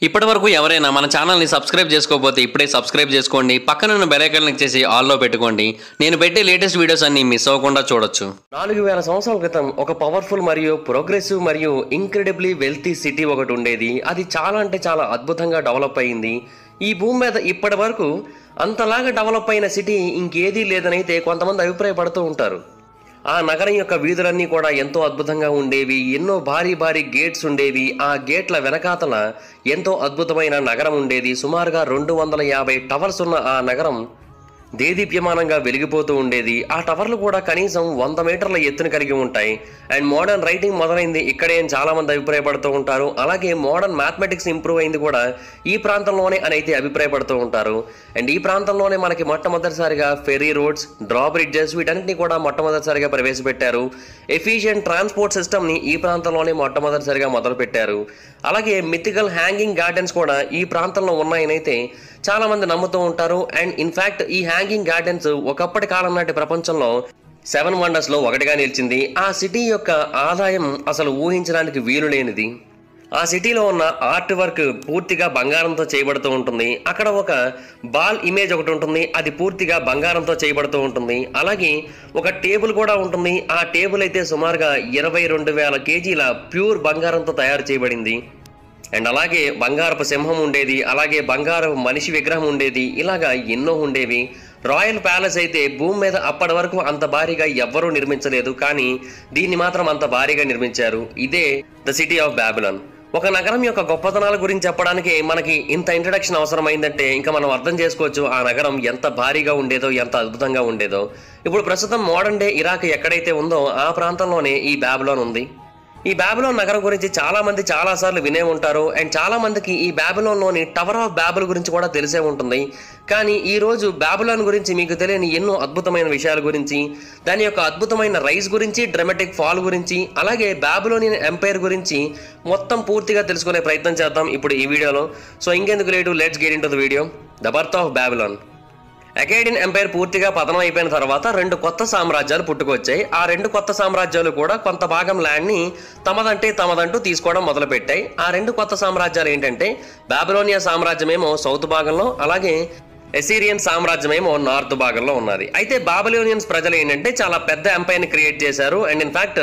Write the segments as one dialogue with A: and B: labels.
A: ఇప్పటివరకు ఎవరైనా మన ఛానల్ని సబ్స్క్రైబ్ చేసుకోకపోతే ఇప్పుడే సబ్స్క్రైబ్ చేసుకోండి. పక్కనున్న బెల్ ఐకాన్ క్లిక్ చేసి ఆల్లో పెట్టుకోండి. నేను పెట్టే లేటెస్ట్ వీడియోస్ అన్ని మిస్ అవ్వకుండా చూడొచ్చు.
B: 4000 సంవత్సరాల క్రితం ఒక పవర్ఫుల్ మరియు ప్రోగ్రెసివ్ మరియు ఇంక్రెడిబ్లీ వెల్తీ సిటీ ఒకటి ఉండేది. అది చాలా అంటే చాలా అద్భుతంగా డెవలప్ అయింది. ఈ భూమి మీద ఇప్పటి వరకు అంతలాగా డెవలప్ అయిన సిటీ ఇంకేదీ లేదనైతే కొంతమంది అభిప్రాయపడుతూ ఉంటారు. ఆ నగరం యొక్క వీధులన్నీ కూడా ఎంతో అద్భుతంగా ఉండేవి. ఎన్నో భారీ భారీ గేట్స్ ఉండేవి. ఆ గేట్ల వెనకాతల ఎంతో అద్భుతమైన నగరం ఉండేది. సుమారుగా 250 టవర్స్ ఉన్న ఆ నగరం దేదీప్యమానంగా వెలిగిపోతూ ఉండేది. ఆ టవర్లు కూడా కనీసం 100 మీటర్ల ఎత్తును కలిగి ఉంటాయి. అండ్ మోడర్న్ రైటింగ్ మొదలైంది ఇక్కడే అని చాలా మంది అభిప్రాయపడుతూ ఉంటారు. అలాగే మోడర్న్ మ్యాథమెటిక్స్ ఇంప్రూవ్ అయింది కూడా ఈ ప్రాంతంలోనే అని అయితే అభిప్రాయపడుతూ ఉంటారు. అండ్ ఈ ప్రాంతంలోనే మనకి మొట్టమొదటిసారిగా ఫెర్రీ రోడ్స్, డ్రా బ్రిడ్జెస్ వీటన్నిటిని కూడా మొట్టమొదటిసారిగా ప్రవేశపెట్టారు. ఎఫిషియెంట్ ట్రాన్స్పోర్ట్ సిస్టమ్ని ఈ ప్రాంతంలోనే మొట్టమొదటిసారిగా మొదలుపెట్టారు. అలాగే మిథికల్ హ్యాంగింగ్ గార్డెన్స్ కూడా ఈ ప్రాంతంలో ఉన్నాయని అయితే చాలా మంది నమ్ముతూ ఉంటారు. అండ్ ఇన్ఫాక్ట్ ఈ హ్యాంగింగ్ గార్డెన్స్ ఒకప్పటి కాలం నాటి ప్రపంచంలో 7 వండర్స్ లో ఒకటిగా నిలిచింది. ఆ సిటీ యొక్క ఆదాయం అసలు ఊహించడానికి వీలు లేనిది. ఆ సిటీలో ఉన్న ఆర్ట్ వర్క్ పూర్తిగా బంగారంతో చేయబడుతూ ఉంటుంది. అక్కడ ఒక బాల్ ఇమేజ్ ఒకటి ఉంటుంది, అది పూర్తిగా బంగారంతో చేయబడుతూ ఉంటుంది. అలాగే ఒక టేబుల్ కూడా ఉంటుంది. ఆ టేబుల్ అయితే సుమారుగా 22,000 కేజీల ప్యూర్ బంగారంతో తయారు చేయబడింది. అండ్ అలాగే బంగారపు సింహం ఉండేది, అలాగే బంగారపు మనిషి విగ్రహం ఉండేది, ఇలాగా ఎన్నో ఉండేవి. రాయల్ ప్యాలెస్ అయితే భూమి మీద అప్పటి వరకు అంత భారీగా ఎవ్వరూ నిర్మించలేదు, కానీ దీన్ని మాత్రం అంత భారీగా నిర్మించారు. ఇదే ద సిటీ ఆఫ్ బాబిలాన్. ఒక నగరం యొక్క గొప్పతనాల గురించి చెప్పడానికి మనకి ఇంత ఇంట్రడక్షన్ అవసరమైందంటే ఇంకా మనం అర్థం చేసుకోవచ్చు ఆ నగరం ఎంత భారీగా ఉండేదో, ఎంత అద్భుతంగా ఉండేదో. ఇప్పుడు ప్రస్తుతం మోడర్న్ డే ఇరాక్ ఎక్కడైతే ఉందో ఆ ప్రాంతంలోనే ఈ బాబిలాన్ ఉంది. ఈ బాబిలోన్ నగరం గురించి చాలా మంది చాలా సార్లు వినే ఉంటారు. అండ్ చాలా మందికి ఈ బాబిలోన్లోని టవర్ ఆఫ్ బాబుల్ గురించి కూడా తెలిసే ఉంటుంది. కానీ ఈ రోజు బాబిలోన్ గురించి మీకు తెలియని ఎన్నో అద్భుతమైన విషయాల గురించి, దాని యొక్క అద్భుతమైన రైజ్ గురించి, డ్రామాటిక్ ఫాల్ గురించి, అలాగే బాబిలోనియన్ ఎంపైర్ గురించి మొత్తం పూర్తిగా తెలుసుకునే ప్రయత్నం చేద్దాం ఇప్పుడు ఈ వీడియోలో. సో ఇంకెందుకు late, let's get into the video. The birth of Babylon. Akkadian empire పూర్తిగా పతనం అయిపోయిన తర్వాత 2 కొత్త సామ్రాజ్యాలు పుట్టుకొచ్చాయి. ఆ 2 కొత్త సామ్రాజ్యాలు కూడా కొంత భాగం ల్యాండ్ని తమదంటూ తీసుకోవడం మొదలుపెట్టాయి. ఆ 2 కొత్త సామ్రాజ్యాలు ఏంటంటే బాబిలోనియా సామ్రాజ్యమేమో సౌత్ భాగంలో, అలాగే ఎసిరియన్ సామ్రాజ్యమేమో నార్త్ భాగంలో ఉన్నది. అయితే బాబిలోనియన్స్ ప్రజలు ఏంటంటే చాలా పెద్ద ఎంపైర్ని క్రియేట్ చేశారు. అండ్ ఇన్ఫాక్ట్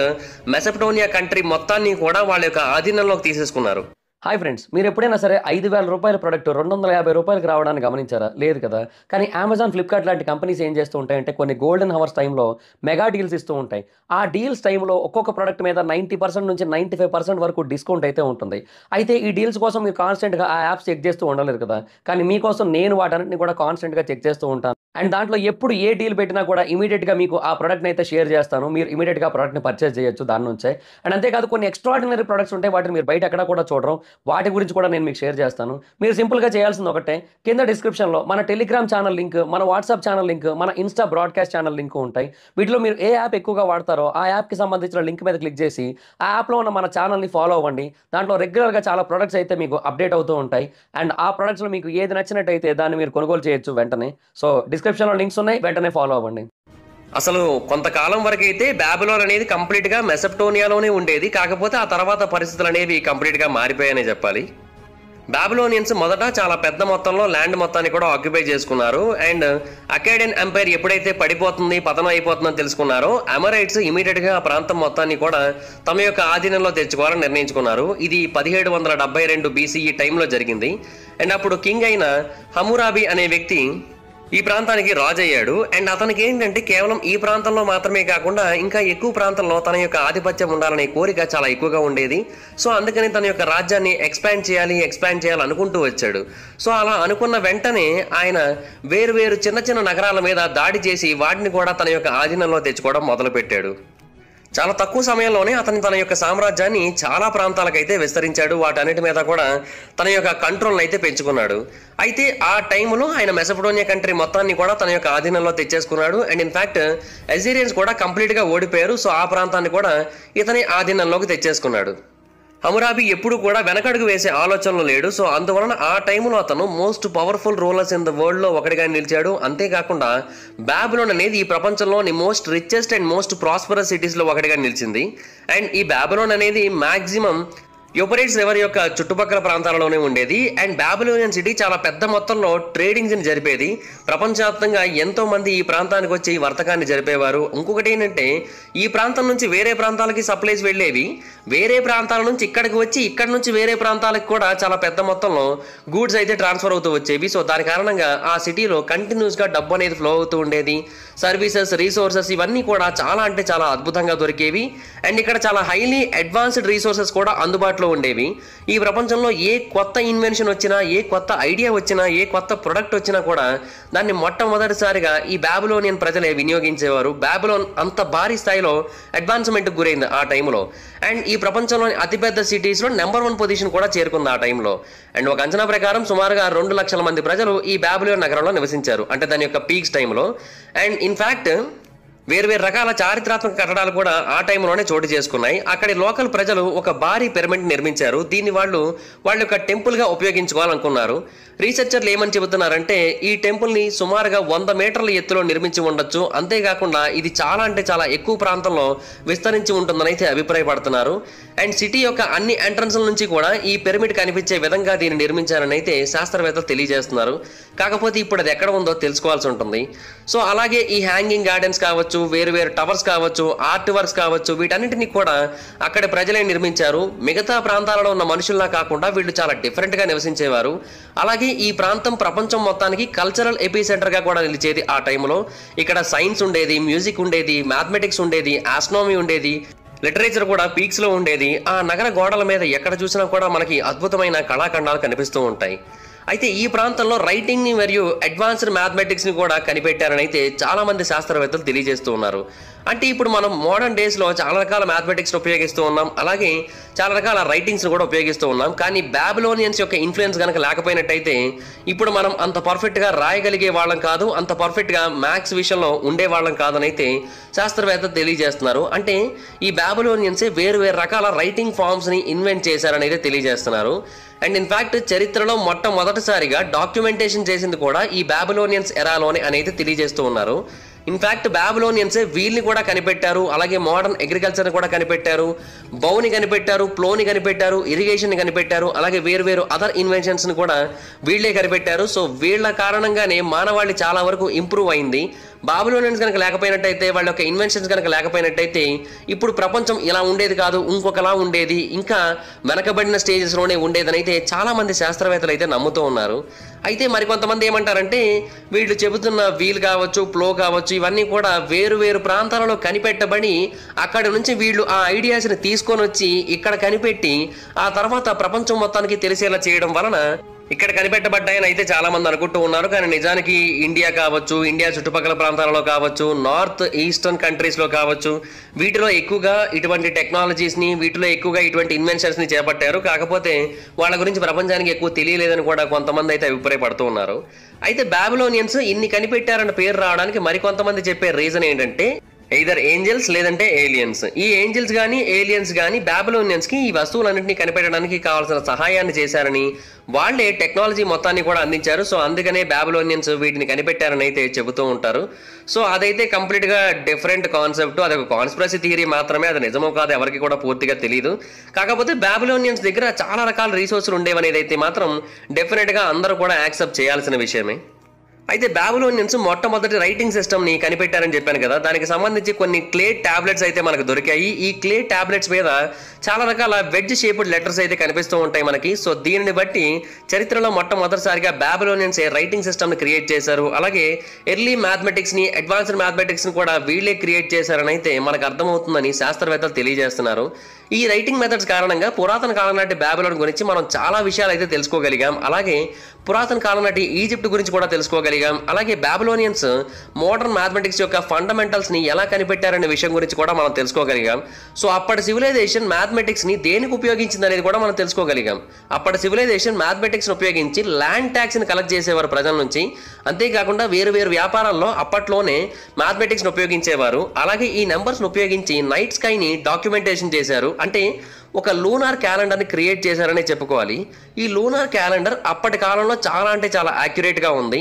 B: మెసపటోనియా కంట్రీ మొత్తాన్ని కూడా వాళ్ళ యొక్క ఆధీనంలోకి తీసేసుకున్నారు.
C: హాయ్ ఫ్రెండ్స్, మీరు ఎప్పుడైనా సరే 5,000 రూపాయల ప్రోడక్ట్ 250 రూపాయలకి రావడానికి గమనించారా? లేదు కదా. కానీ అమెజాన్, ఫ్లిప్కార్ట్ లాంటి కంపెనీస్ ఏం చేస్తూ ఉంటాయంటే కొన్ని గోల్డెన్ హవర్స్ టైంలో మెగా డీల్స్ ఇస్తూ ఉంటాయి. ఆ డీల్స్ టైంలో ఒక్కొక్క ప్రోడక్ట్ మీద 90% నుంచి 95% వరకు డిస్కౌంట్ అయితే ఉంటుంది. అయితే ఈ డీల్స్ కోసం మీరు కాన్స్టెంట్గా ఆ యాప్స్ చెక్ చేస్తూ ఉండలేరు కదా. కానీ మీకోసం నేను వాటన్నిటిని కూడా కాన్స్టెంట్గా చెక్ చేస్తూ ఉంటాను. అండ్ దాంట్లో ఎప్పుడు ఏ డీల్ పెట్టినా కూడా ఇమీడియట్గా మీకు ఆ ప్రోడక్ట్ని అయితే షేర్ చేస్తాను. మీరు ఇమీడియట్గా ప్రోడక్ట్ని పర్చేస్ చేయొచ్చు దాని నుంచే. అండ్ అంతేకాదు కొన్ని ఎక్స్ట్రాడినరీ ప్రొడక్ట్స్ ఉంటాయి, వాటిని మీరు బయట ఎక్కడ కూడా చూడరు. వాటి గురించి కూడా నేను మీకు షేర్ చేస్తాను. మీరు సింపుల్గా చేయాల్సింది ఒకటే, కింద డిస్క్రిప్షన్లో మన టెలిగ్రామ్ ఛానల్ లింక్, మన వాట్సాప్ ఛానల్ లింక్, మన ఇన్స్టా బ్రాడ్కాస్ట్ ఛానల్ లింక్ ఉంటాయి. వీటిలో మీరు ఏ యాప్ ఎక్కువగా వాడతారో ఆ యాప్కి సంబంధించిన లింక్ మీద క్లిక్ చేసి ఆ యాప్లో ఉన్న మన ఛానల్ని ఫాలో అవ్వండి. దాంట్లో రెగ్యులర్గా చాలా ప్రొడక్ట్స్ అయితే మీకు అప్డేట్ అవుతూ ఉంటాయి. అండ్ ఆ ప్రొడక్ట్స్లో మీకు ఏది నచ్చినట్టయితే దాన్ని మీరు కొనుగోలు చేయొచ్చు వెంటనే. సో డిస్క్రిప్షన్లో లింక్స్ ఉన్నాయి, వెంటనే ఫాలో అవ్వండి.
B: అసలు కొంతకాలం వరకు అయితే బాబిలోన్ అనేది కంప్లీట్గా మెసపటోనియాలోనే ఉండేది. కాకపోతే ఆ తర్వాత పరిస్థితులు అనేవి కంప్లీట్గా మారిపోయాయనే చెప్పాలి. బాబిలోనియన్స్ మొదట చాలా పెద్ద మొత్తంలో ల్యాండ్ మొత్తాన్ని కూడా ఆక్యుపై చేసుకున్నారు. అండ్ అకాడియన్ ఎంపైర్ ఎప్పుడైతే పతనం అయిపోతుందని తెలుసుకున్నారో అమరైట్స్ ఇమీడియట్గా ఆ ప్రాంతం మొత్తాన్ని కూడా తమ యొక్క ఆధీనంలో తెచ్చుకోవాలని నిర్ణయించుకున్నారు. ఇది 1772 BCE టైంలో జరిగింది. అండ్ అప్పుడు కింగ్ అయిన హమ్మురాబి అనే వ్యక్తి ఈ ప్రాంతానికి రాజు అయ్యాడు. అండ్ అతనికి ఏంటంటే కేవలం ఈ ప్రాంతంలో మాత్రమే కాకుండా ఇంకా ఎక్కువ ప్రాంతంలో తన యొక్క ఆధిపత్యం ఉండాలనే కోరిక చాలా ఎక్కువగా ఉండేది. సో అందుకని తన యొక్క రాజ్యాన్ని ఎక్స్పాండ్ చేయాలి అనుకుంటూ వచ్చాడు. సో అలా అనుకున్న వెంటనే ఆయన వేరు చిన్న నగరాల మీద దాడి చేసి వాటిని కూడా తన యొక్క ఆధీనంలో తెచ్చుకోవడం మొదలుపెట్టాడు. చాలా తక్కువ సమయంలోనే అతను తన యొక్క సామ్రాజ్యాన్ని చాలా ప్రాంతాలకైతే విస్తరించాడు. వాటన్నిటి మీద కూడా తన యొక్క కంట్రోల్ని అయితే పెంచుకున్నాడు. అయితే ఆ టైంలో ఆయన మెసపటోనియా కంట్రీ మొత్తాన్ని కూడా తన యొక్క ఆధీనంలో తెచ్చేసుకున్నాడు. అండ్ ఇన్ఫాక్ట్ అసిరియన్స్ కూడా కంప్లీట్గా ఓడిపోయారు. సో ఆ ప్రాంతాన్ని కూడా ఇతని ఆధీనంలోకి తెచ్చేసుకున్నాడు. హమ్మురాబి ఎప్పుడు కూడా వెనకడుగు వేసే ఆలోచనలో లేడు. సో అందువలన ఆ టైంలో అతను most powerful rulers in the వరల్డ్లో ఒకటిగా నిలిచాడు. అంతేకాకుండా బాబిలోన్ అనేది ఈ ప్రపంచంలోని most richest and most prosperous సిటీస్లో ఒకటిగా నిలిచింది. అండ్ ఈ బాబిలోన్ అనేది మ్యాక్సిమం యూఫ్రేట్స్ రివర్ యొక్క చుట్టుపక్కల ప్రాంతాలలోనే ఉండేది. అండ్ బాబిలోనియన్ సిటీ చాలా పెద్ద మొత్తంలో ట్రేడింగ్స్ని జరిపేది. ప్రపంచవ్యాప్తంగా ఎంతో మంది ఈ ప్రాంతానికి వచ్చి వర్తకాన్ని జరిపేవారు. ఇంకొకటి ఏంటంటే ఈ ప్రాంతం నుంచి వేరే ప్రాంతాలకి సప్లైస్ వెళ్ళేవి. వేరే ప్రాంతాల నుంచి ఇక్కడికి వచ్చి ఇక్కడ నుంచి వేరే ప్రాంతాలకు కూడా చాలా పెద్ద మొత్తంలో గూడ్స్ అయితే ట్రాన్స్ఫర్ అవుతూ వచ్చేవి. సో దాని కారణంగా ఆ సిటీలో కంటిన్యూస్గా డబ్బు అనేది ఫ్లో అవుతూ ఉండేది. సర్వీసెస్, రీసోర్సెస్ ఇవన్నీ కూడా చాలా అంటే చాలా అద్భుతంగా దొరికేవి. అండ్ ఇక్కడ చాలా హైలీ అడ్వాన్స్డ్ రీసోర్సెస్ కూడా అందుబాటులో ఉండేవి. ఈ ప్రపంచంలో ఏ కొత్త ఇన్వెన్షన్ వచ్చినా, ఏ కొత్త ఐడియా వచ్చినా, ఏ కొత్త ప్రొడక్ట్ వచ్చినా కూడా దాన్ని మొట్టమొదటిసారిగా ఈ బాబిలోనియన్ ప్రజలే వినియోగించేవారు. బాబిలోన్ అంత భారీ స్థాయిలో అడ్వాన్స్మెంట్కి గురైంది ఆ టైంలో. అండ్ ఈ ప్రపంచంలోని అతిపెద్ద సిటీస్లో నెంబర్ 1 పొజిషన్ కూడా చేరుకుంది ఆ టైంలో. అండ్ ఒక అంచనా ప్రకారం సుమారుగా 2 లక్షల మంది ప్రజలు ఈ బాబిలోన్ నగరంలో నివసించారు, అంటే దాని యొక్క పీక్స్ టైంలో. అండ్ ఇన్ఫ్యాక్ట్ వేరు రకాల చారిత్రాత్మక కట్టడాలు కూడా ఆ టైంలోనే చోటు చేసుకున్నాయి. అక్కడి లోకల్ ప్రజలు ఒక భారీ పిరమిడ్ నిర్మించారు. దీన్ని వాళ్ళ యొక్క టెంపుల్గా ఉపయోగించుకోవాలనుకున్నారు. రీసెర్చర్లు ఏమని చెబుతున్నారంటే ఈ టెంపుల్ని సుమారుగా 100 మీటర్ల ఎత్తులో నిర్మించి ఉండొచ్చు. అంతేకాకుండా ఇది చాలా అంటే చాలా ఎక్కువ ప్రాంతంలో విస్తరించి ఉంటుందని అయితే అభిప్రాయపడుతున్నారు. అండ్ సిటీ యొక్క అన్ని ఎంట్రన్స్ల నుంచి కూడా ఈ పిరమిడ్ కనిపించే విధంగా దీన్ని నిర్మించారని అయితే శాస్త్రవేత్తలు తెలియజేస్తున్నారు. కాకపోతే ఇప్పుడు అది ఎక్కడ ఉందో తెలుసుకోవాల్సి ఉంటుంది. సో అలాగే ఈ హ్యాంగింగ్ గార్డెన్స్ కావచ్చు, వేరు టవర్స్ కావచ్చు, ఆర్ట్ వర్క్స్ కావచ్చు, వీటన్నిటిని కూడా అక్కడ ప్రజలే నిర్మించారు. మిగతా ప్రాంతాలలో ఉన్న మనుషుల్లా కాకుండా వీళ్ళు చాలా డిఫరెంట్గా నివసించేవారు. అలాగే ఈ ప్రాంతం ప్రపంచం మొత్తానికి కల్చరల్ ఎపీ సెంటర్గా కూడా నిలిచేది ఆ టైంలో. ఇక్కడ సైన్స్ ఉండేది, మ్యూజిక్ ఉండేది, మ్యాథమెటిక్స్ ఉండేది, ఆస్ట్రానమీ ఉండేది, లిటరేచర్ కూడా పీక్స్లో ఉండేది. ఆ నగర గోడల మీద ఎక్కడ చూసినా కూడా మనకి అద్భుతమైన కళాఖండాలు కనిపిస్తూ ఉంటాయి. అయితే ఈ ప్రాంతంలో రైటింగ్ని మరియు అడ్వాన్స్డ్ మ్యాథమెటిక్స్ని కూడా కనిపెట్టారని అయితే చాలామంది శాస్త్రవేత్తలు తెలియజేస్తూ ఉన్నారు. అంటే ఇప్పుడు మనం మోడర్న్ డేస్లో చాలా రకాల మ్యాథమెటిక్స్ని ఉపయోగిస్తూ ఉన్నాం, అలాగే చాలా రకాల రైటింగ్స్ని కూడా ఉపయోగిస్తూ ఉన్నాం. కానీ బాబిలోనియన్స్ యొక్క ఇన్ఫ్లుయెన్స్ కనుక లేకపోయినట్టయితే ఇప్పుడు మనం అంత పర్ఫెక్ట్గా రాయగలిగే వాళ్ళం కాదు, అంత పర్ఫెక్ట్గా మ్యాథ్స్ విషయంలో ఉండేవాళ్ళం కాదని అయితే శాస్త్రవేత్తలు తెలియజేస్తున్నారు. అంటే ఈ బాబిలోనియన్సే వేరు రకాల రైటింగ్ ఫామ్స్ని ఇన్వెంట్ చేశారని అయితే తెలియజేస్తున్నారు. అండ్ ఇన్ఫ్యాక్ట్ చరిత్రలో మొట్టమొదటిసారిగా డాక్యుమెంటేషన్ చేసింది కూడా ఈ బాబిలోనియన్స్ ఎరాలోనే అని అయితే తెలియజేస్తూ ఉన్నారు. ఇన్ఫ్యాక్ట్ బాబిలోనియన్సే వీల్ని కూడా కనిపెట్టారు, అలాగే మోడర్న్ అగ్రికల్చర్ని కూడా కనిపెట్టారు, బౌని కనిపెట్టారు, ప్లోని కనిపెట్టారు, ఇరిగేషన్ని కనిపెట్టారు, అలాగే వేరు అదర్ ఇన్వెన్షన్స్ని కూడా వీళ్ళే కనిపెట్టారు. సో వీళ్ళ కారణంగానే మానవాళి చాలా వరకు ఇంప్రూవ్ అయింది. బాబిలోనియన్స్ కనుక లేకపోయినట్టయితే, వాళ్ళ యొక్క ఇన్వెన్షన్స్ కనుక లేకపోయినట్టయితే ఇప్పుడు ప్రపంచం ఇలా ఉండేది కాదు, ఇంకొకలా ఉండేది, ఇంకా వెనకబడిన స్టేజెస్లోనే ఉండేదని అయితే చాలామంది శాస్త్రవేత్తలు అయితే నమ్ముతూ ఉన్నారు. అయితే మరికొంతమంది ఏమంటారంటే వీళ్ళు చెబుతున్న వీల్ కావచ్చు, ప్లో కావచ్చు, ఇవన్నీ కూడా వేరు ప్రాంతాలలో కనిపెట్టబడి అక్కడి నుంచి వీళ్ళు ఆ ఐడియాస్ని తీసుకొని వచ్చి ఇక్కడ కనిపెట్టి ఆ తర్వాత ప్రపంచం మొత్తానికి తెలిసేలా చేయడం వలన ఇక్కడ కనిపెట్టబడ్డాయని అయితే చాలా మంది అనుకుంటూ ఉన్నారు. కానీ నిజానికి ఇండియా కావచ్చు, ఇండియా చుట్టుపక్కల ప్రాంతాలలో కావచ్చు, నార్త్ ఈస్టర్న్ కంట్రీస్లో కావచ్చు, వీటిలో ఎక్కువగా ఇటువంటి టెక్నాలజీస్ని, వీటిలో ఎక్కువగా ఇటువంటి ఇన్వెన్షన్స్ని చేపట్టారు. కాకపోతే వాళ్ళ గురించి ప్రపంచానికి ఎక్కువ తెలియలేదని కూడా కొంతమంది అయితే అభిప్రాయపడుతూ ఉన్నారు. అయితే బాబిలోనియన్స్ ఇన్ని కనిపెట్టారన్న పేరు రావడానికి మరికొంతమంది చెప్పే రీజన్ ఏంటంటే ఎయిదర్ ఏంజల్స్ లేదంటే ఏలియన్స్. ఈ ఏంజల్స్ కానీ ఏలియన్స్ కానీ బాబిలోనియన్స్కి ఈ వస్తువులన్నింటినీ కనిపెట్టడానికి కావాల్సిన సహాయాన్ని చేశారని, వాళ్ళే టెక్నాలజీ మొత్తాన్ని కూడా అందించారు. సో అందుకనే బాబిలోనియన్స్ వీటిని కనిపెట్టారని అయితే చెబుతూ ఉంటారు. సో అదైతే కంప్లీట్గా డిఫరెంట్ కాన్సెప్ట్, అదొక కాన్స్పిరసీ థియరీ మాత్రమే, అది నిజమో కాదు ఎవరికి కూడా పూర్తిగా తెలియదు. కాకపోతే బాబిలోనియన్స్ దగ్గర చాలా రకాల రీసోర్సులు ఉండేవనేది అయితే మాత్రం డెఫినెట్గా అందరూ కూడా యాక్సెప్ట్ చేయాల్సిన విషయమే. అయితే బాబిలోనియన్స్ మొట్టమొదటి రైటింగ్ సిస్టమ్ని కనిపెట్టారని చెప్పాను కదా, దానికి సంబంధించి కొన్ని క్లే టాబ్లెట్స్ అయితే మనకు దొరికాయి. ఈ క్లే టాబ్లెట్స్ మీద చాలా రకాల వెడ్జ్ షేప్డ్ లెటర్స్ అయితే కనిపిస్తూ ఉంటాయి మనకి. సో దీనిని బట్టి చరిత్రలో మొట్టమొదటిసారిగా బాబిలోనియన్స్ రైటింగ్ సిస్టమ్ని క్రియేట్ చేశారు. అలాగే ఎర్లీ మ్యాథమెటిక్స్ని, అడ్వాన్స్డ్ మ్యాథమెటిక్స్ని కూడా వీళ్ళే క్రియేట్ చేశారని అయితే మనకు అర్థమవుతుందని శాస్త్రవేత్తలు తెలియజేస్తున్నారు. ఈ రైటింగ్ మెథడ్స్ కారణంగా పురాతన కాలం నాటి బాబిలోన్ గురించి మనం చాలా విషయాలు అయితే తెలుసుకోగలిగాం. అలాగే పురాతన కాలం నాటి ఈజిప్ట్ గురించి కూడా తెలుసుకోగలిగాం. అలాగే బాబిలోనియన్స్ మోడర్న్ మ్యాథమెటిక్స్ యొక్క ఫండమెంటల్స్ని ఎలా కనిపెట్టారనే విషయం గురించి కూడా మనం తెలుసుకోగలిగాం. సో అప్పటి సివిలైజేషన్ మ్యాథమెటిక్స్ని దేనికి ఉపయోగించింది అనేది కూడా మనం తెలుసుకోగలిగాం. అప్పటి సివిలైజేషన్ మ్యాథమెటిక్స్ని ఉపయోగించి ల్యాండ్ ట్యాక్స్ని కలెక్ట్ చేసేవారు ప్రజల నుంచి. అంతేకాకుండా వేరు వ్యాపారాల్లో అప్పట్లోనే మ్యాథమెటిక్స్ని ఉపయోగించేవారు. అలాగే ఈ నెంబర్స్ని ఉపయోగించి నైట్ స్కైని డాక్యుమెంటేషన్ చేశారు. అంటే ఒక లూనార్ క్యాలెండర్ని క్రియేట్ చేశారనే చెప్పుకోవాలి. ఈ లూనార్ క్యాలెండర్ అప్పటి కాలంలో చాలా అంటే చాలా యాక్యురేట్గా ఉంది.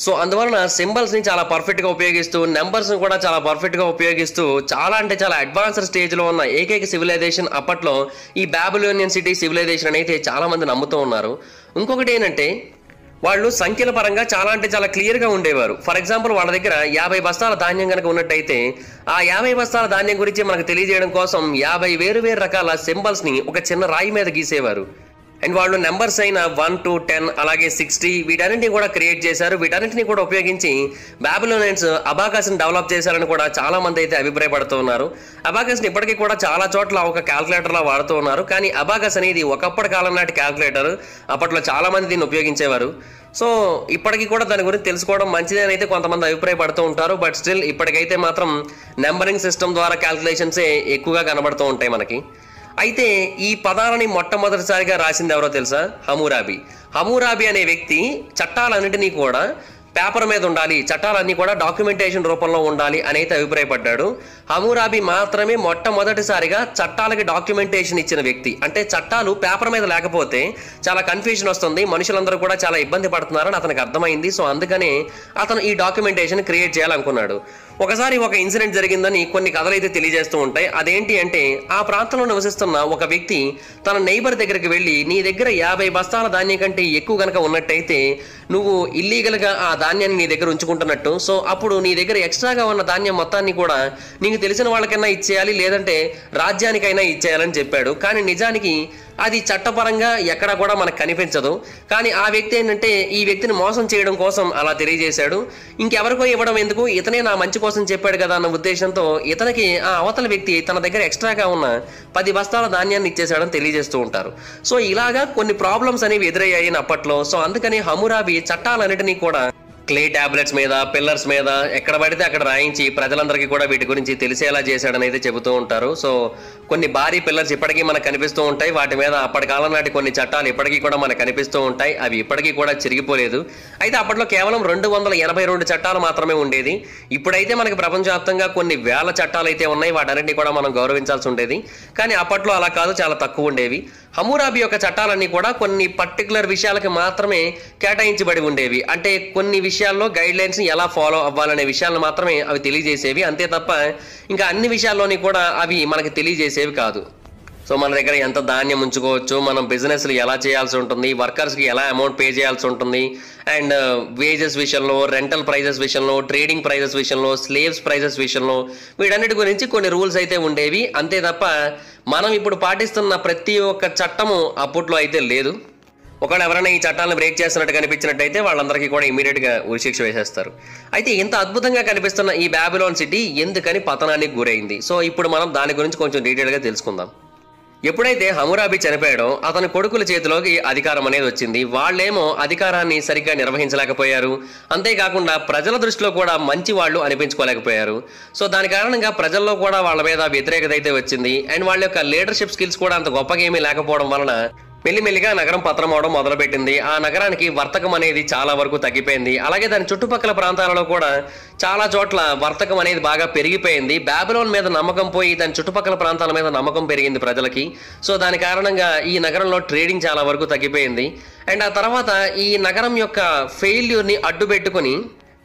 B: సో అందువలన సింబల్స్ని చాలా పర్ఫెక్ట్గా ఉపయోగిస్తూ నెంబర్స్ని కూడా చాలా పర్ఫెక్ట్గా ఉపయోగిస్తూ చాలా అంటే చాలా అడ్వాన్స్డ్ స్టేజ్లో ఉన్న ఏకైక సివిలైజేషన్ అప్పట్లో ఈ బాబిలోనియన్ సిటీ సివిలైజేషన్ అయితే చాలామంది నమ్ముతూ ఉన్నారు. ఇంకొకటి ఏంటంటే వాళ్ళు సంఖ్యల పరంగా చాలా అంటే చాలా క్లియర్గా ఉండేవారు. ఫర్ ఎగ్జాంపుల్ వాళ్ళ దగ్గర 50 బస్తాల ధాన్యం కనుక ఉన్నట్టయితే ఆ 50 బస్తాల ధాన్యం గురించి మనకు తెలియజేయడం కోసం 50 వేరు రకాల సింబల్స్ని ఒక చిన్న రాయి మీద గీసేవారు. అండ్ వాళ్ళు నెంబర్స్ అయిన 1 to 10 అలాగే 60 వీటన్నింటినీ కూడా క్రియేట్ చేశారు. వీటన్నింటినీ కూడా ఉపయోగించి బాబిలోనియన్స్ అబాకస్ని డెవలప్ చేశారని కూడా చాలా మంది అయితే అభిప్రాయపడుతూ ఉన్నారు. అబాకస్ని ఇప్పటికీ కూడా చాలా చోట్ల ఒక క్యాల్కులేటర్లా వాడుతూ ఉన్నారు. కానీ అబాకస్ అనేది ఒకప్పటి కాలం నాటి క్యాల్కులేటర్. అప్పట్లో చాలా మంది దీన్ని ఉపయోగించేవారు. సో ఇప్పటికీ కూడా దాని గురించి తెలుసుకోవడం మంచిదే అని అయితే కొంతమంది అభిప్రాయపడుతూ ఉంటారు. బట్ స్టిల్ ఇప్పటికైతే మాత్రం నెంబరింగ్ సిస్టమ్ ద్వారా క్యాల్కులేషన్సే ఎక్కువగా కనబడుతూ ఉంటాయి మనకి. అయితే ఈ పదాలని మొట్టమొదటిసారిగా రాసింది ఎవరో తెలుసా? హమూరాబి అనే వ్యక్తి చట్టాలన్నింటినీ కూడా పేపర్ మీద ఉండాలి, చట్టాలన్నీ కూడా డాక్యుమెంటేషన్ రూపంలో ఉండాలి అని అయితే అభిప్రాయపడ్డాడు. హమూరాబి మాత్రమే మొట్టమొదటిసారిగా చట్టాలకి డాక్యుమెంటేషన్ ఇచ్చిన వ్యక్తి. అంటే చట్టాలు పేపర్ మీద లేకపోతే చాలా కన్ఫ్యూజన్ వస్తుంది, మనుషులందరూ కూడా చాలా ఇబ్బంది పడుతున్నారని అతనికి అర్థమైంది. సో అందుకనే అతను ఈ డాక్యుమెంటేషన్ క్రియేట్ చేయాలనుకున్నాడు. ఒకసారి ఒక ఇన్సిడెంట్ జరిగిందని కొన్ని కథలు అయితే తెలియజేస్తూ ఉంటాయి. అదేంటి అంటే ఆ ప్రాంతంలో నివసిస్తున్న ఒక వ్యక్తి తన నైబర్ దగ్గరికి వెళ్ళి, నీ దగ్గర 50 బస్తాల ధాన్యం కంటే ఎక్కువ కనుక ఉన్నట్టయితే నువ్వు ఇల్లీగల్గా ఆ ధాన్యాన్ని నీ దగ్గర ఉంచుకుంటున్నట్టు. సో అప్పుడు నీ దగ్గర ఎక్స్ట్రాగా ఉన్న ధాన్యం మొత్తాన్ని కూడా నీకు తెలిసిన వాళ్ళకైనా ఇచ్చేయాలి, లేదంటే రాజ్యానికైనా ఇచ్చేయాలని చెప్పాడు. కానీ నిజానికి అది చట్టపరంగా ఎక్కడా కూడా మనకు కనిపించదు. కానీ ఆ వ్యక్తి ఏంటంటే ఈ వ్యక్తిని మోసం చేయడం కోసం అలా తెలియజేశాడు. ఇంకెవరికో ఇవ్వడం ఎందుకు, ఇతనే నా మంచి కోసం చెప్పాడు కదా అన్న ఉద్దేశంతో ఇతనికి ఆ అవతల వ్యక్తి తన దగ్గర ఎక్స్ట్రాగా ఉన్న 10 బస్తాల ధాన్యాన్ని ఇచ్చేసాడని తెలియజేస్తూ ఉంటారు. సో ఇలాగా కొన్ని ప్రాబ్లమ్స్ అనేవి ఎదురయ్యాయి అప్పట్లో. సో అందుకని హమూరాబి చట్టాలన్నిటినీ కూడా క్లే టాబ్లెట్స్ మీద, పిల్లర్స్ మీద ఎక్కడ పడితే అక్కడ రాయించి ప్రజలందరికీ కూడా వీటి గురించి తెలిసేలా చేశాడని అయితే చెబుతూ ఉంటారు. సో కొన్ని భారీ పిల్లర్స్ ఇప్పటికీ మనకు కనిపిస్తూ ఉంటాయి. వాటి మీద అప్పటి కాలం నాటి కొన్ని చట్టాలు ఇప్పటికీ కూడా మనకు కనిపిస్తూ ఉంటాయి. అవి ఇప్పటికీ కూడా చిరిగిపోలేదు. అయితే అప్పట్లో కేవలం 282 చట్టాలు మాత్రమే ఉండేది. ఇప్పుడైతే మనకి ప్రపంచవ్యాప్తంగా కొన్ని వేల చట్టాలు అయితే ఉన్నాయి. వాటన్నిటిని కూడా మనం గౌరవించాల్సి ఉండేది. కానీ అప్పట్లో అలా కాదు, చాలా తక్కువ ఉండేవి. హమూరాబి యొక్క చట్టాలన్నీ కూడా కొన్ని పర్టికులర్ విషయాలకి మాత్రమే కేటాయించబడి ఉండేవి. అంటే కొన్ని విషయాల్లో గైడ్ లైన్స్ ఎలా ఫాలో అవ్వాలనే విషయాలను మాత్రమే అవి తెలియజేసేవి. అంతే తప్ప ఇంకా అన్ని విషయాల్లోని కూడా అవి మనకి తెలియజేసేవి కాదు. సో మన దగ్గర ఎంత ధాన్యం ఉంచుకోవచ్చు, మనం బిజినెస్లు ఎలా చేయాల్సి ఉంటుంది, వర్కర్స్కి ఎలా అమౌంట్ పే చేయాల్సి ఉంటుంది, అండ్ వేజెస్ విషయంలో, రెంటల్ ప్రైజెస్ విషయంలో, ట్రేడింగ్ ప్రైజెస్ విషయంలో, స్లేవ్స్ ప్రైజెస్ విషయంలో వీటన్నిటి గురించి కొన్ని రూల్స్ అయితే ఉండేవి. అంతే తప్ప మనం ఇప్పుడు పాటిస్తున్న ప్రతి ఒక్క చట్టము అప్పట్లో అయితే లేదు. ఒకవేళ ఎవరైనా ఈ చట్టాలను బ్రేక్ చేస్తున్నట్టు కనిపించినట్టయితే వాళ్ళందరికీ కూడా ఇమీడియట్గా ఉరిశిక్ష వేసేస్తారు. అయితే ఇంత అద్భుతంగా కనిపిస్తున్న ఈ బాబిలోన్ సిటీ ఎందుకని పతనానికి గురైంది? సో ఇప్పుడు మనం దాని గురించి కొంచెం డీటెయిల్గా తెలుసుకుందాం. ఎప్పుడైతే హమూరాబి చనిపోయాడో అతని కొడుకుల చేతిలోకి అధికారం అనేది వచ్చింది. వాళ్ళేమో అధికారాన్ని సరిగ్గా నిర్వహించలేకపోయారు. అంతేకాకుండా ప్రజల దృష్టిలో కూడా మంచి వాళ్ళు అనిపించుకోలేకపోయారు. సో దాని కారణంగా ప్రజల్లో కూడా వాళ్ళ మీద వ్యతిరేకత అయితే వచ్చింది. అండ్ వాళ్ళ యొక్క లీడర్షిప్ స్కిల్స్ కూడా అంత గొప్పగా ఏమీ లేకపోవడం వలన మెల్లిమెల్లిగా నగరం పతనం అవడం మొదలుపెట్టింది. ఆ నగరానికి వర్తకం అనేది చాలా వరకు తగ్గిపోయింది. అలాగే దాని చుట్టుపక్కల ప్రాంతాలలో కూడా చాలా చోట్ల వర్తకం అనేది బాగా పెరిగిపోయింది. బాబిలోన్ మీద నమ్మకం పోయి దాని చుట్టుపక్కల ప్రాంతాల మీద నమ్మకం పెరిగింది ప్రజలకి. సో దాని కారణంగా ఈ నగరంలో ట్రేడింగ్ చాలా వరకు తగ్గిపోయింది. అండ్ ఆ తర్వాత ఈ నగరం యొక్క ఫెయిల్యూర్ని అడ్డుపెట్టుకుని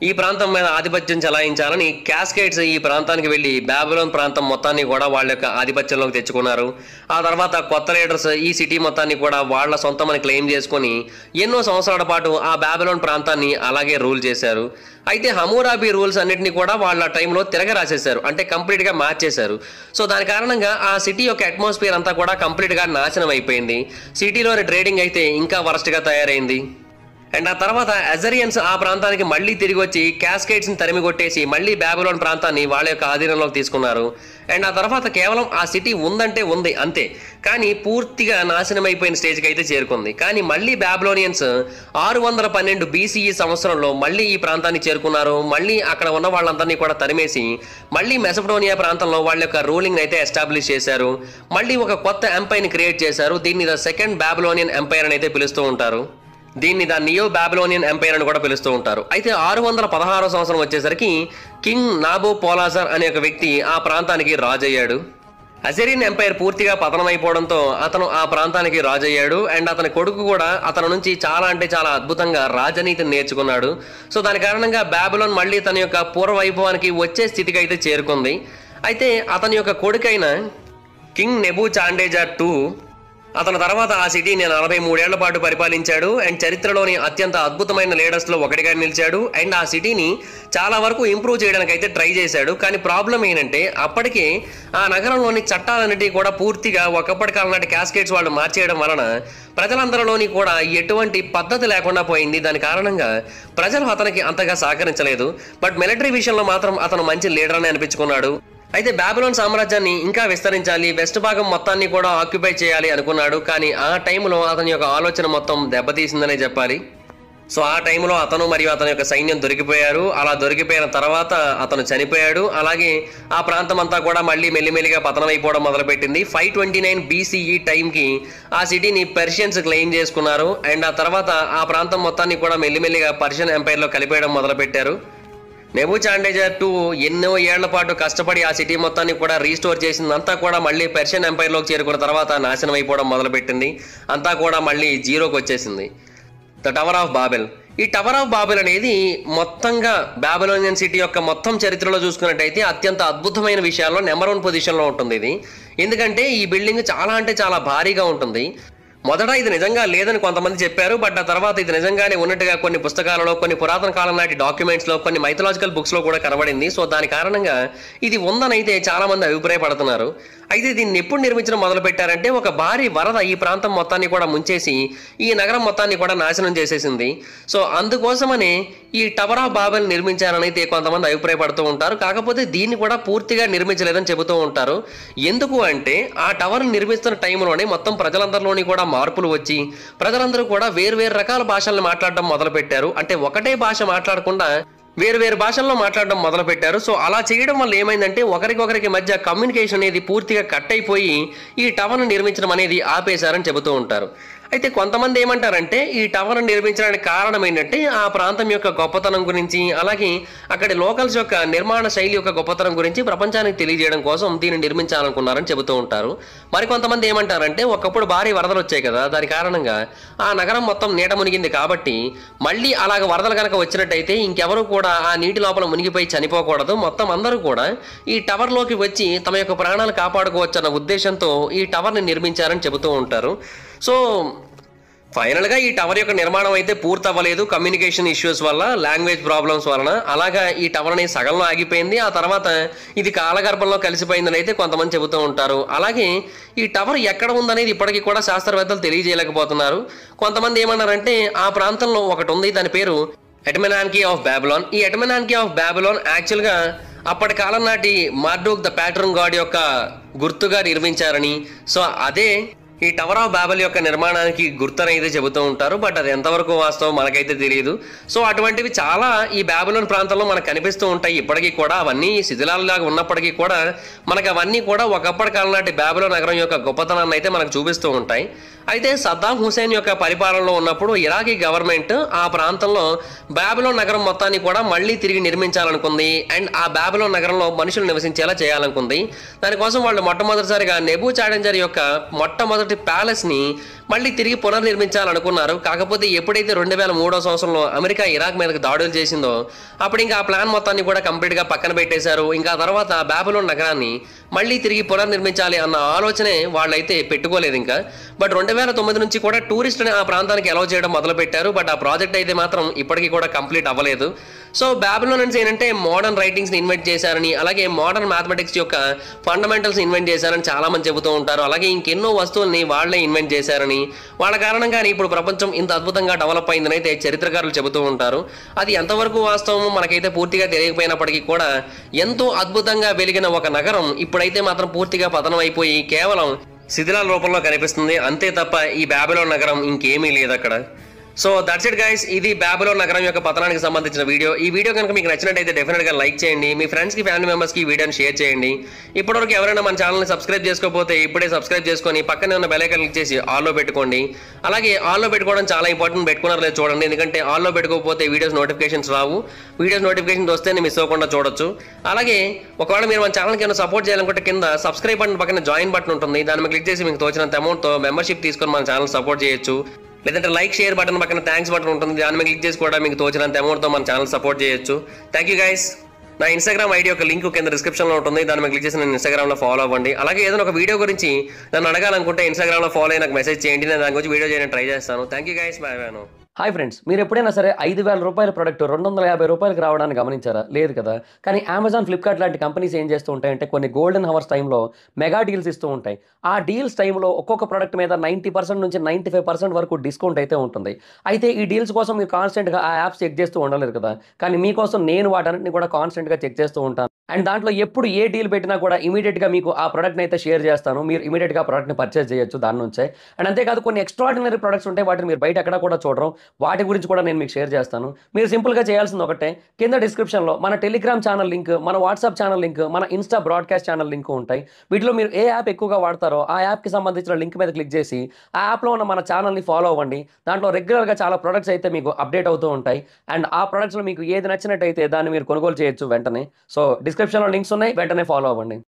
B: ఈ ప్రాంతం మీద ఆధిపత్యం చెలాయించాలని క్యాస్కేడ్స్ ఈ ప్రాంతానికి వెళ్ళి బాబిలోన్ ప్రాంతం మొత్తాన్ని కూడా వాళ్ళ యొక్క ఆధిపత్యంలోకి తెచ్చుకున్నారు. ఆ తర్వాత కొత్త లీడర్స్ ఈ సిటీ మొత్తాన్ని కూడా వాళ్ళ సొంతమని క్లెయిమ్ చేసుకొని ఎన్నో సంవత్సరాల పాటు ఆ బాబిలోన్ ప్రాంతాన్ని అలాగే రూల్ చేశారు. అయితే హమూరాబి రూల్స్ అన్నింటినీ కూడా వాళ్ళ టైంలో తిరగరాసేశారు, అంటే కంప్లీట్గా మార్చేశారు. సో దాని కారణంగా ఆ సిటీ యొక్క అట్మాస్ఫియర్ అంతా కూడా కంప్లీట్గా నాశనం అయిపోయింది. సిటీలోని ట్రేడింగ్ అయితే ఇంకా వరస్ట్గా తయారైంది. అండ్ ఆ తర్వాత అజరియన్స్ ఆ ప్రాంతానికి మళ్ళీ తిరిగి వచ్చి క్యాస్కేడ్స్ని తరిమి కొట్టేసి మళ్ళీ బాబిలోన్ ప్రాంతాన్ని వాళ్ళ యొక్క ఆధీనంలోకి తీసుకున్నారు. అండ్ ఆ తర్వాత కేవలం ఆ సిటీ ఉందంటే ఉంది అంతే, కానీ పూర్తిగా నాశనం అయిపోయిన స్టేజ్కి అయితే చేరుకుంది. కానీ మళ్ళీ బాబిలోనియన్స్ 612 BCE సంవత్సరంలో మళ్ళీ ఈ ప్రాంతాన్ని చేరుకున్నారు. మళ్ళీ అక్కడ ఉన్న వాళ్ళందరినీ కూడా తరిమేసి మళ్ళీ మెసపడోనియా ప్రాంతంలో వాళ్ళ యొక్క రూలింగ్ అయితే ఎస్టాబ్లిష్ చేశారు. మళ్ళీ ఒక కొత్త ఎంపైర్ని క్రియేట్ చేశారు. దీన్ని ద సెకండ్ బాబిలోనియన్ ఎంపైర్ అని అయితే పిలుస్తూ ఉంటారు. దీన్ని ద నియో బాబిలోనియన్ ఎంపైర్ అని కూడా పిలుస్తూ ఉంటారు. అయితే 616వ సంవత్సరం వచ్చేసరికి కింగ్ నాబోపోలాజర్ అనే ఒక వ్యక్తి ఆ ప్రాంతానికి రాజు అయ్యాడు. అసిరియన్ ఎంపైర్ పూర్తిగా పతనమైపోవడంతో అతను ఆ ప్రాంతానికి రాజు అయ్యాడు. అండ్ అతని కొడుకు కూడా అతని నుంచి చాలా అంటే చాలా అద్భుతంగా రాజనీతిని నేర్చుకున్నాడు. సో దాని కారణంగా బాబిలోన్ మళ్ళీ తన యొక్క పూర్వ వైభవానికి వచ్చే స్థితికి అయితే చేరుకుంది. అయితే అతని యొక్క కొడుకైన కింగ్ నెబుచాడ్నెజర్ II అతని తర్వాత ఆ సిటీని 43 ఏళ్ల పాటు పరిపాలించాడు. అండ్ చరిత్రలోని అత్యంత అద్భుతమైన లీడర్స్లో ఒకటిగా నిలిచాడు. అండ్ ఆ సిటీని చాలా వరకు ఇంప్రూవ్ చేయడానికి అయితే ట్రై చేశాడు. కానీ ప్రాబ్లం ఏంటంటే అప్పటికే ఆ నగరంలోని చట్టాలన్నిటి కూడా పూర్తిగా ఒకప్పటి కాలం నాటి క్యాస్కేట్స్ వాళ్ళు మార్చేయడం వలన ప్రజలందరిలోని కూడా ఎటువంటి పద్ధతి లేకుండా పోయింది. దాని కారణంగా ప్రజలు అతనికి అంతగా సహకరించలేదు. బట్ మిలిటరీ విషయంలో మాత్రం అతను మంచి లీడర్ అని అనిపించుకున్నాడు. అయితే బాబిలోన్ సామ్రాజ్యాన్ని ఇంకా విస్తరించాలి, వెస్ట్ భాగం మొత్తాన్ని కూడా ఆక్యుపై చేయాలి అనుకున్నాడు. కానీ ఆ టైంలో అతని యొక్క ఆలోచన మొత్తం దెబ్బతీసిందనే చెప్పాలి. సో ఆ టైంలో అతను మరియు అతని యొక్క సైన్యం దొరికిపోయారు. అలా దొరికిపోయిన తర్వాత అతను చనిపోయాడు. అలాగే ఆ ప్రాంతం అంతా కూడా మళ్ళీ మెల్లిమెల్లిగా పతనమైపోవడం మొదలుపెట్టింది. 529 BCE టైంకి ఆ సిటీని పర్షియన్స్ క్లెయిమ్ చేసుకున్నారు. అండ్ ఆ తర్వాత ఆ ప్రాంతం మొత్తాన్ని కూడా మెల్లిమెల్లిగా పర్షియన్ ఎంపైర్లో కలిపేయడం మొదలుపెట్టారు. నెబుచాడ్నెజర్ II ఎన్నో ఏళ్ల పాటు కష్టపడి ఆ సిటీ మొత్తాన్ని కూడా రీస్టోర్ చేసిందంతా కూడా మళ్ళీ పర్షియన్ ఎంపైర్లోకి చేరుకున్న తర్వాత నాశనం అయిపోవడం మొదలుపెట్టింది. అంతా కూడా మళ్ళీ జీరోకి వచ్చేసింది. The tower of Babel. ఈ టవర్ ఆఫ్ బాబెల్ అనేది మొత్తంగా బాబిలోనియన్ సిటీ యొక్క మొత్తం చరిత్రలో చూసుకున్నట్టయితే అత్యంత అద్భుతమైన విషయాల్లో నెంబర్ 1 పొజిషన్లో ఉంటుంది ఇది. ఎందుకంటే ఈ బిల్డింగ్ చాలా అంటే చాలా భారీగా ఉంటుంది. మొదట ఇది నిజంగా లేదని కొంతమంది చెప్పారు. బట్ ఆ తర్వాత ఇది నిజంగానే ఉన్నట్టుగా కొన్ని పుస్తకాలలో, కొన్ని పురాతన కాలం నాటి డాక్యుమెంట్స్లో, కొన్ని మైథలాజికల్ బుక్స్లో కూడా కనబడింది. సో దాని కారణంగా ఇది ఉందని అయితే చాలా మంది అభిప్రాయపడుతున్నారు. అయితే దీన్ని ఎప్పుడు నిర్మించడం మొదలు పెట్టారంటే ఒక భారీ వరద ఈ ప్రాంతం మొత్తాన్ని కూడా ముంచేసి ఈ నగరం మొత్తాన్ని కూడా నాశనం చేసేసింది. సో అందుకోసమనే ఈ టవర్ ఆఫ్ బాబెల్ నిర్మించారని అయితే కొంతమంది అభిప్రాయపడుతూ ఉంటారు. కాకపోతే దీన్ని కూడా పూర్తిగా నిర్మించలేదని చెబుతూ ఉంటారు. ఎందుకు అంటే ఆ టవర్ నిర్మిస్తున్న టైంలోనే మొత్తం ప్రజలందరిలోని కూడా మార్పులు వచ్చి ప్రజలందరూ కూడా వేరు రకాల భాషలను మాట్లాడడం మొదలుపెట్టారు. అంటే ఒకటే భాష మాట్లాడకుండా వేరు భాషల్లో మాట్లాడడం మొదలుపెట్టారు. సో అలా చేయడం వల్ల ఏమైందంటే ఒకరికొకరికి మధ్య కమ్యూనికేషన్ అనేది పూర్తిగా కట్ అయిపోయి ఈ టవర్ను నిర్మించడం అనేది ఆపేశారని చెబుతూ ఉంటారు. అయితే కొంతమంది ఏమంటారంటే ఈ టవర్ నిర్మించడానికి కారణం ఏంటంటే ఆ ప్రాంతం యొక్క గొప్పతనం గురించి, అలాగే అక్కడి లోకల్స్ యొక్క నిర్మాణ శైలి యొక్క గొప్పతనం గురించి ప్రపంచానికి తెలియజేయడం కోసం దీన్ని నిర్మించాలనుకున్నారని చెబుతూ ఉంటారు. మరి కొంతమంది ఏమంటారంటే ఒకప్పుడు భారీ వరదలు వచ్చాయి కదా, దాని కారణంగా ఆ నగరం మొత్తం నీట మునిగింది కాబట్టి మళ్ళీ అలాగ వరదలు కనుక వచ్చినట్టయితే ఇంకెవరు కూడా ఆ నీటి లోపల మునిగిపోయి చనిపోకూడదు, మొత్తం అందరూ కూడా ఈ టవర్లోకి వచ్చి తమ యొక్క ప్రాణాలు కాపాడుకోవచ్చు అన్న ఉద్దేశంతో ఈ టవర్ని నిర్మించారని చెబుతూ ఉంటారు. సో ఫైనల్గా ఈ టవర్ యొక్క నిర్మాణం అయితే పూర్తి అవ్వలేదు కమ్యూనికేషన్ ఇష్యూస్ వల్ల, లాంగ్వేజ్ ప్రాబ్లమ్స్ వలన. అలాగా ఈ టవర్ అనేది సగంలో ఆగిపోయింది. ఆ తర్వాత ఇది కాలగర్భంలో కలిసిపోయిందని అయితే కొంతమంది చెబుతూ ఉంటారు. అలాగే ఈ టవర్ ఎక్కడ ఉందనేది ఇప్పటికీ కూడా శాస్త్రవేత్తలు తెలియజేయలేకపోతున్నారు. కొంతమంది ఏమన్నారంటే ఆ ప్రాంతంలో ఒకటి ఉంది, దాని పేరు ఎటమెనాన్కీ ఆఫ్ బాబిలోన్. ఈ ఎటమెనాన్కీ ఆఫ్ బాబిలోన్ యాక్చువల్గా అప్పటి కాలం నాటి మార్డోక్ ద ప్యాట్రన్ గాడ్ యొక్క గుర్తుగా నిర్మించారని, సో అదే ఈ టవర్ ఆఫ్ బాబెల్ యొక్క నిర్మాణానికి గుర్తనైతే చెబుతూ ఉంటారు. బట్ అది ఎంతవరకు వాస్తవం మనకైతే తెలియదు. సో అటువంటివి చాలా ఈ బాబిలోన్ ప్రాంతంలో మనకు కనిపిస్తూ ఉంటాయి ఇప్పటికీ కూడా. అవన్నీ శిథిలాలులాగా ఉన్నప్పటికీ కూడా మనకు అవన్నీ కూడా ఒకప్పటి కాలం నాటి బాబిలోన్ నగరం యొక్క గొప్పతనాన్ని అయితే మనకు చూపిస్తూ ఉంటాయి. అయితే సద్దాం హుసేన్ యొక్క పరిపాలనలో ఉన్నప్పుడు ఇరాకీ గవర్నమెంట్ ఆ ప్రాంతంలో బాబిలోన్ నగరం మొత్తాన్ని కూడా మళ్ళీ తిరిగి నిర్మించాలనుకుంది. అండ్ ఆ బాబిలోన్ నగరంలో మనుషులు నివసించేలా చేయాలనుకుంది. దానికోసం వాళ్ళు మొట్టమొదటిసారిగా నెబుచాడ్నెజర్ యొక్క మొట్టమొదటి ప్యాలెస్ని మళ్ళీ తిరిగి పునర్నిర్మించాలనుకున్నారు. కాకపోతే ఎప్పుడైతే 2003వ సంవత్సరంలో అమెరికా ఇరాక్ మీదకి దాడులు చేసిందో అప్పుడు ఇంకా ఆ ప్లాన్ మొత్తాన్ని కూడా కంప్లీట్గా పక్కన పెట్టేశారు. ఇంకా తర్వాత బాబిలోన్ నగరాన్ని మళ్ళీ తిరిగి పునర్నిర్మించాలి అన్న ఆలోచనే వాళ్ళైతే పెట్టుకోలేదు ఇంకా. బట్ 2009 నుంచి కూడా టూరిస్ట్ని ఆ ప్రాంతానికి అలౌ చేయడం మొదలుపెట్టారు. బట్ ఆ ప్రాజెక్ట్ అయితే మాత్రం ఇప్పటికీ కూడా కంప్లీట్ అవ్వలేదు. సో బాబిలోనియన్స్ ఏంటంటే మోడర్న్ రైటింగ్స్ని ఇన్వెంట్ చేశారని, అలాగే మోడర్న్ మ్యాథమెటిక్స్ యొక్క ఫండమెంటల్స్ ఇన్వెంట్ చేశారని చాలామంది చెబుతూ ఉంటారు. అలాగే ఇంకెన్నో వస్తువుల్ని వాళ్ళే ఇన్వెంట్ చేశారని, వాళ్ళ కారణంగానే ఇప్పుడు ప్రపంచం ఇంత అద్భుతంగా డెవలప్ అయిందని అయితే చరిత్రకారులు చెబుతూ ఉంటారు. అది ఎంతవరకు వాస్తవమో మనకైతే పూర్తిగా తెలియకపోయినప్పటికీ కూడా ఎంతో అద్భుతంగా వెలిగిన ఒక నగరం ఇప్పుడైతే మాత్రం పూర్తిగా పతనం అయిపోయి కేవలం శిథిలాల రూపంలో కనిపిస్తుంది అంతే తప్ప ఈ బాబిలోన్ నగరం ఇంకేమీ లేదు అక్కడ. సో దట్స్ ఇట్ గైస్, ఇది బాబిలోన్ నగరం యొక్క పతనానికి సంబంధించిన వీడియో. ఈ వీడియో కనుక మీకు నచ్చినట్టయితే డెఫినెట్ గా లైక్ చేయండి, మీ ఫ్రెండ్స్ కి ఫ్యామిలీ మెంబర్స్ కి ఈ వీడియోని షేర్ చేయండి. ఇప్పటివరకు ఎవరైనా మన ఛానల్ని సబ్స్క్రైబ్ చేసుకోకపోతే ఇప్పుడే సబ్స్క్రైబ్ చేసుకొని పక్కనే ఉన్న బెల్ ఐకాన్ క్లిక్ చేసి ఆల్లో పెట్టుకోండి. అలాగే ఆల్లో పెట్టుకోవడం చాలా ఇంపార్టెంట్, పెట్టుకున్నారో లేదు చూడండి, ఎందుకంటే ఆల్లో పెట్టుకోకపోతే వీడియోస్ నోటిఫికేషన్స్ రావు. వీడియోస్ నోటిఫికేషన్స్ వస్తే మిస్ అవ్వకుండా చూడొచ్చు. అలాగే ఒకవేళ మీరు మన ఛానల్కి ఏమైనా సపోర్ట్ చేయాలనుకుంటే కింద సబ్స్క్రైబ్ బటన్ పక్కన జాయిన్ బటన్ ఉంటుంది, దాని మీద క్లిక్ చేసి మీకు తోచినంత అమౌంట్తో మెంబర్షిప్ తీసుకొని మన ఛానల్ సపోర్ట్ చేయొచ్చు. లేదంటే లైక్ షేర్ బటన్ పక్కన థ్యాంక్స్ బటన్ ఉంటుంది, దాని మీద క్లిక్ చేసి కూడా మీకు తోచినంత అమౌంట్తో మన ఛానల్ సపోర్ట్ చేయొచ్చు. Thank you guys. నా ఇన్స్టాగ్రామ్ ఐడి యొక్క లింక్ కింద డిస్క్రిప్షన్లో ఉంటుంది, దాని మీద క్లిక్ చేసి నేను ఇన్స్టాగ్రామ్లో ఫాలో అవ్వండి. అలాగే ఏదైనా ఒక వీడియో గురించి నన్ను అడగాలనుకుంటే ఇన్స్టాగ్రామ్లో ఫాలో అయ్యి నాకు మెసేజ్ చేయండి, నేను దాని గురించి వీడియో చేయడానికి ట్రై చేస్తాను. Thank you guys, bye bye.
C: Hi friends, మీరు ఎప్పుడైనా సరే 5,000 రూపాయల ప్రొడక్ట్ 250 రూపాయలకి రావడానికి గమనించారా? లేదు కదా. కానీ అమెజాన్, ఫ్లిప్కార్ట్ లాంటి కంపెనీస్ ఏం చేస్తూ ఉంటాయంటే కొన్ని గోల్డెన్ హవర్స్ టైంలో మెగా డీల్స్ ఇస్తూ ఉంటాయి. ఆ డీల్స్ టైంలో ఒక్కొక్క ప్రొడక్ట్ మీద 90% నుంచి 95% వరకు డిస్కౌంట్ అయితే ఉంటుంది. అయితే ఈ డీల్స్ కోసం మీరు కాన్స్టెంట్గా ఆ యాప్స్ చెక్ చేస్తూ ఉండలేరు కదా. కానీ మీకోసం నేను వాటన్నిటిని కూడా కాన్స్టెంట్గా చెక్ చేస్తూ ఉంటాను. అండ్ దాంట్లో ఎప్పుడు ఏ డీల్ పెట్టినా కూడా ఇమీడియట్గా మీకు ఆ ప్రోడక్ట్ని అయితే షేర్ చేస్తాను. మీరు ఇమీడియట్గా ఆ ప్రోడక్ట్ని పర్చేస్ చేయొచ్చు దాని నుంచే. అండ్ అంతేకాదు కొన్ని ఎక్స్ట్రాడినరీ ప్రొడక్ట్స్ ఉంటాయి, వాటిని మీరు బయట ఎక్కడ కూడా చూడరు. వాటి గురించి కూడా నేను మీకు షేర్ చేస్తాను. మీరు సింపుల్గా చేయాల్సింది ఒకటే, కింద డిస్క్రిప్షన్లో మన టెలిగ్రామ్ ఛానల్ లింక్, మన వాట్సాప్ ఛానల్ లింక్, మన ఇన్స్టా బ్రాడ్కాస్ట్ ఛానల్ లింక్ ఉంటాయి. వీటిలో మీరు ఏ యాప్ ఎక్కువగా వాడతారో ఆ యాప్కి సంబంధించిన లింక్ మీద క్లిక్ చేసి ఆ యాప్లో ఉన్న మన ఛానల్ని ఫాలో అవ్వండి. దాంట్లో రెగ్యులర్గా చాలా ప్రొడక్ట్స్ అయితే మీకు అప్డేట్ అవుతూ ఉంటాయి. అండ్ ఆ ప్రొడక్ట్స్లో మీకు ఏది నచ్చినట్టయితే దాన్ని మీరు కొనుగోలు చేయొచ్చు వెంటనే. సో డిస్క్రిప్షన్లో లింక్స్ ఉన్నాయి, వెంటనే ఫాలో అవ్వండి.